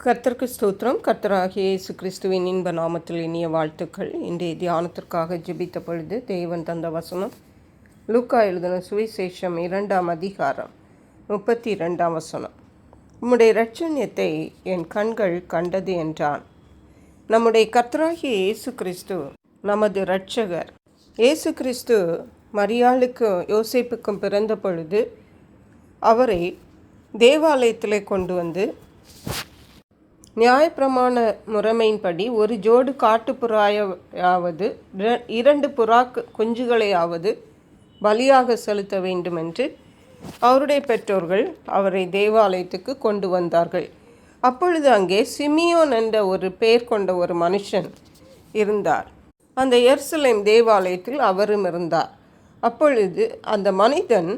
கர்த்தருக்கு ஸ்தோத்திரம். கர்த்தராகிய இயேசு கிறிஸ்துவின் இன்ப நாமத்தில் இனிய வாழ்த்துக்கள். இன்றைய தியானத்திற்காக ஜெபித்த பொழுது தேவன் தந்த வசனம் லூக்கா எழுதின சுவிசேஷம் 2ஆம் அதிகாரம் 32ஆம் வசனம். உம்முடைய இரட்சணியத்தை என் கண்கள் கண்டது என்றான். நம்முடைய கர்த்தராகிய இயேசு கிறிஸ்து நமது இரட்சகர். இயேசு கிறிஸ்து மரியாளுக்கும் யோசேப்புக்கும் பிறந்த பொழுது அவரை தேவாலயத்தில் கொண்டு வந்து நியாயப்பிரமாண முறைமையின்படி ஒரு ஜோடு காட்டுப்புறாயாவது 2 புறா குஞ்சுகளையாவது பலியாக செலுத்த வேண்டும் என்று அவருடைய பெற்றோர்கள் அவரை தேவாலயத்துக்கு கொண்டு வந்தார்கள். அப்பொழுது அங்கே சிமியோன் என்ற ஒரு பெயர் கொண்ட ஒரு மனுஷன் இருந்தார். அந்த எருசலேம் தேவாலயத்தில் அவரும் இருந்தார். அப்பொழுது அந்த மனிதன்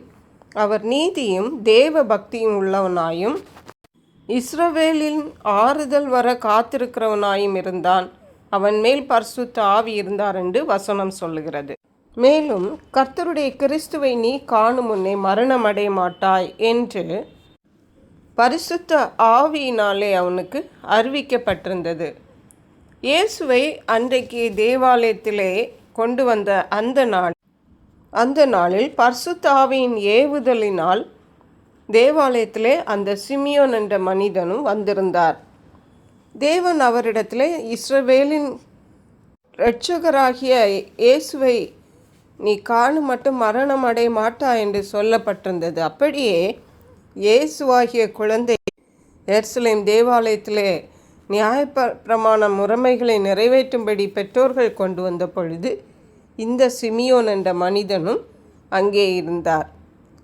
அவர் நீதியும் தேவ பக்தியும் உள்ளவனாயும் இஸ்ரவேலின் ஆறுதல் வர காத்திருக்கிறவனாயும் இருந்தான். அவன் மேல் பரிசுத்த ஆவி இருந்தார் என்று வசனம் சொல்லுகிறது. மேலும் கர்த்தருடைய கிறிஸ்துவை நீ காணும் முன்னே மரணம் அடைய மாட்டாய் என்று பரிசுத்த ஆவியினாலே அவனுக்கு அறிவிக்கப்பட்டிருந்தது. இயேசுவை அன்றைக்கு தேவாலயத்திலே கொண்டு வந்த அந்த நாளில் பரிசுத்த ஆவியின் ஏவுதலினால் தேவாலயத்திலே அந்த சிமியோன் என்ற மனிதனும் வந்திருந்தார். தேவன் அவரிடத்திலே இஸ்ரவேலின் இரட்சகராகிய இயேசுவை நீ காணும் மட்டும் மரணம் அடைய மாட்டா என்று சொல்லப்பட்டிருந்தது. அப்படியே இயேசுவாகிய குழந்தை எருசலேம் தேவாலயத்திலே நியாயப்பிரமாண முறைமைகளை நிறைவேற்றும்படி பெற்றோர்கள் கொண்டு வந்த பொழுது இந்த சிமியோன் என்ற மனிதனும் அங்கே இருந்தார்.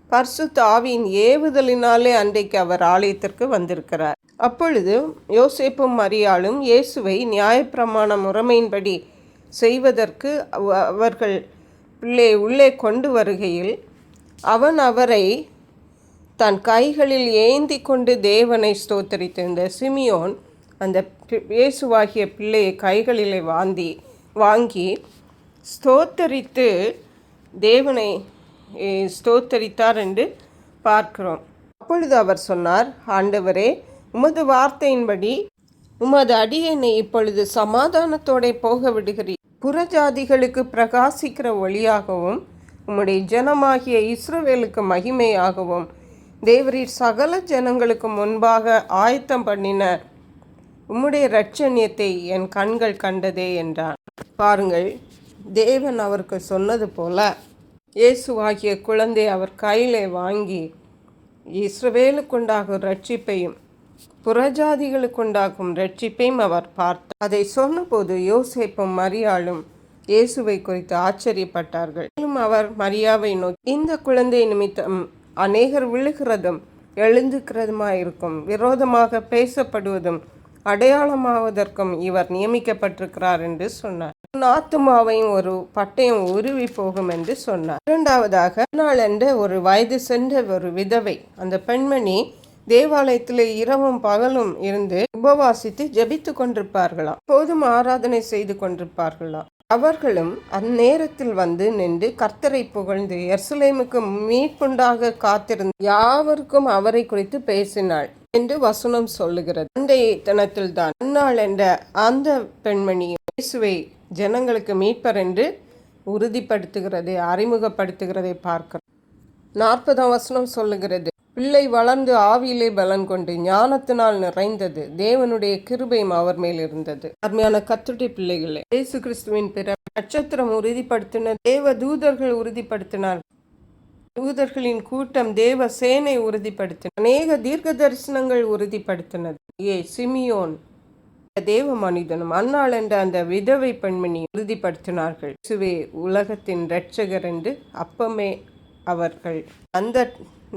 பரிசுத்த ஆவியின் ஏவுதலினாலே அன்றைக்கு அவர் ஆலயத்திற்கு வந்திருக்கிறார். அப்பொழுது யோசேப்பும் மரியாளும் இயேசுவை நியாயப்பிரமாண முறைமையின்படி செய்வதற்கு அவர்கள் உள்ளே கொண்டு வருகையில் அவன் அவரை தன் கைகளில் ஏந்தி கொண்டு தேவனை ஸ்தோத்தரித்திருந்த சிமியோன் அந்த இயேசுவாகிய பிள்ளையை கைகளிலே வாங்கி ஸ்தோத்தரித்து தேவனை ஸ்தோத்தரித்தார் என்று பார்க்கிறோம். அப்பொழுது அவர் சொன்னார், ஆண்டவரே, உமது வார்த்தையின்படி உமது அடியேனை இப்பொழுது சமாதானத்தோടെ போக விடுகிறீர். புறஜாதிகளுக்கு பிரகாசிக்கிற ஒளியாகவும் உம்முடைய ஜனமாகிய இஸ்ரவேலுக்கு மகிமையாகவும் தேவரீர் சகல ஜனங்களுக்கு முன்பாக ஆயத்தம் பண்ணின உம்முடைய இரட்சணியத்தை என் கண்கள் கண்டதே என்றான். பாருங்கள், தேவன் அவருக்கு சொன்னது போல இயேசுவாகிய குழந்தை அவர் கையிலே வாங்கி இஸ்ரவேலுக்குண்டாகும் ரட்சிப்பையும் புறஜாதிகளுக்குண்டாகும் ரட்சிப்பையும் அவர் பார்த்தார். அதை சொன்னபோது யோசேப்பும் மரியாளும் இயேசுவை குறித்து ஆச்சரியப்பட்டார்கள். மேலும் அவர் மரியாவை நோக்கி, இந்த குழந்தை நிமித்தம் அநேகர் விழுகிறதும் எழுந்துக்கிறதுமாயிருக்கும், விரோதமாக பேசப்படுவதும் அடையாளமாவதற்கும் இவர் நியமிக்கப்பட்டிருக்கிறார் என்று சொன்னார். ஆத்துமாவையும் ஒரு பட்டயம் உருவி போகும் என்று சொன்னார். இரண்டாவதாக, என்ற ஒரு வயது சென்ற ஒரு விதவை, அந்த பெண்மணி தேவாலயத்தில் இரவும் பகலும் இருந்து உபவாசித்து ஜெபித்து கொண்டிருப்பார்களாம். போதும் ஆராதனை செய்து கொண்டிருப்பார்களாம். அவர்களும் அந்நேரத்தில் வந்து நின்று கர்த்தரை புகழ்ந்து எருசலேமுக்கு மீட்புண்டாக காத்திருந்த யாவருக்கும் அவரை குறித்து பேசினாள் என்று வசனம் சொல்லுகிறது. அன்றைய தினத்தில் தான் அன்னாள் என்ற அந்த பெண்மணி இயேசுவை ஜனங்களுக்கு மீட்பர் என்று அறிமுகப்படுத்துகிறதை பார்க்கிறோம். 40ஆம் வசனம் சொல்லுகிறது, பிள்ளை வளர்ந்து ஆவியிலே பலன் கொண்டு ஞானத்தினால் நிறைந்தது, தேவனுடைய கிருபையும் அவர் மேல் இருந்தது. அருமையான கர்த்தருடைய பிள்ளைகளே, இயேசு கிறிஸ்துவின் பிற நட்சத்திரம் உறுதிப்படுத்தின, தேவ தூதர்கள் உறுதிப்படுத்தினார், தூதர்களின் கூட்டம் தேவ சேனை உறுதிப்படுத்தின, அநேக தீர்க்க தரிசனங்கள் உறுதிப்படுத்தினது. சிமியோன் தேவ மனிதனும் அன்னாள் என்ற அந்த விதவை பெண்மணி உறுதிப்படுத்தினார்கள். இயேசுவே உலகத்தின் இரட்சகர் என்று அப்பமே அவர்கள் அந்த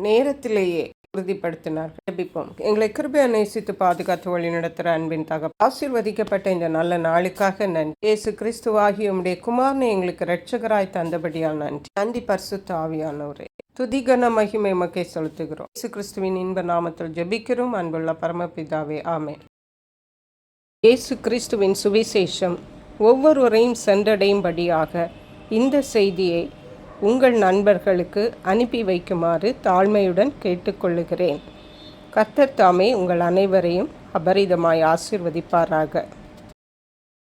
நேரத்திலேயே உறுதிப்படுத்தினார்கள். ஜெபிப்போம். எங்களை கிருபையா நேசித்து பாதுகாத்து வழி நடத்துகிற அன்பின் ஆசீர்வதிக்கப்பட்ட இந்த நல்ல நாளுக்காக நன்றி. இயேசு கிறிஸ்துவாகிய உம்முடைய குமாரனை எங்களுக்கு இரட்சகராய் தந்தபடியால் நன்றி. நன்றி பரிசுத்த ஆவியானவரே. துதிகன மகிமை மக்கை செலுத்துகிறோம். இயேசு கிறிஸ்துவின் இன்ப நாமத்தில் ஜெபிக்கிறோம். அன்புள்ள பரமபிதாவே, ஆமென். இயேசு கிறிஸ்துவின் சுவிசேஷம் ஒவ்வொருவரையும் சென்றடையும்படியாக இந்த செய்தியை உங்கள் நண்பர்களுக்கு அனுப்பி வைக்குமாறு தாழ்மையுடன் கேட்டுக்கொள்ளுகிறேன். கர்த்தர் தாமே உங்கள் அனைவரையும் அபரிதமாய் ஆசீர்வதிப்பாராக.